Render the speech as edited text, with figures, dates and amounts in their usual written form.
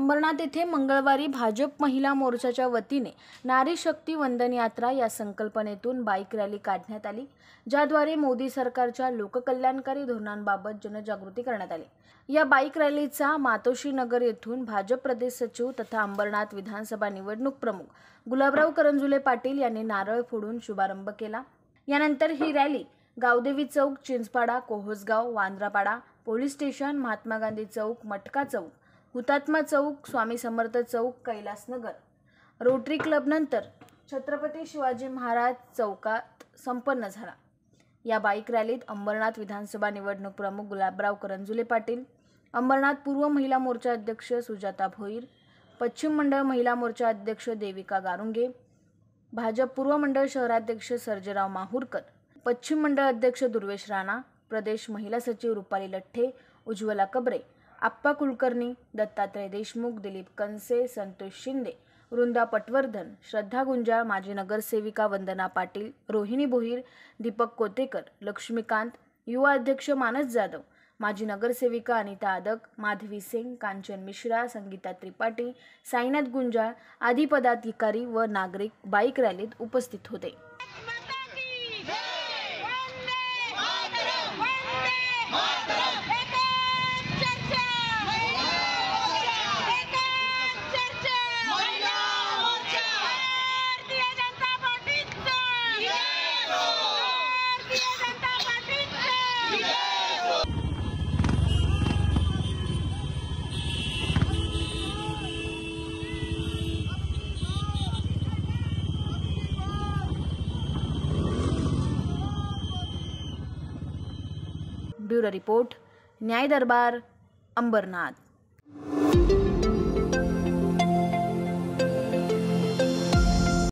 अंबरनाथ येथे मंगळवारी भाजप महिला मोर्चाच्या वतीने नारी शक्ती वंदन यात्रा या संकल्पनेतून बाईक रॅली काढण्यात आली, ज्याद्वारे मोदी सरकारच्या लोककल्याणकारी धोरणांबाबत जनजागृती करण्यात आली। या बाईक रॅलीचा मातोश्री नगर येथून भाजप प्रदेश सचिव तथा अंबरनाथ विधानसभा निवडणूक प्रमुख गुलाबराव करंजुले पाटील यांनी नारळ फोडून शुभारंभ केला। यानंतर ही रॅली गावदेवी चौक, चिंचपाडा, कोहोसगाव, वांद्रापाडा, पोलीस स्टेशन, महात्मा गांधी चौक, मटका चौक, हुतात्मा चौक, स्वामी समर्थ चौक, कैलासनगर, रोटरी क्लब नंतर छत्रपती शिवाजी महाराज चौकात संपन्न झाला। या बाईक रॅलीत अंबरनाथ विधानसभा निवडणूक प्रमुख गुलाबराव करंजुले पाटील, अंबरनाथ पूर्व महिला मोर्चा अध्यक्ष सुजाता भोईर, पश्चिम मंडळ महिला मोर्चा अध्यक्ष देविका गारुंगे, भाजप पूर्व मंडळ शहराध्यक्ष सर्जेराव माहुरकर, पश्चिम मंडळ अध्यक्ष दुर्वेश राणा, प्रदेश महिला सचिव रुपाली लठ्ठे, उज्ज्वला कबरे, आप्पा कुलकर्णी, दत्तात्रय देशमुख, दिलीप कनसे, संतोष शिंदे, वृंदा पटवर्धन, श्रद्धा गुंजाळ, माजी नगरसेविका वंदना पाटील, रोहिणी भोईर, दीपक कोतेकर, लक्ष्मीकांत, युवा अध्यक्ष मानस जाधव, माजी नगरसेविका अनिता आदक, माधवी सिंग, कांचन मिश्रा, संगीता त्रिपाठी, साईनाथ गुंजाळ आदी पदाधिकारी व नागरिक बाईक रॅलीत उपस्थित होते। ब्युरो रिपोर्ट, न्याय दरबार, अंबरनाथ।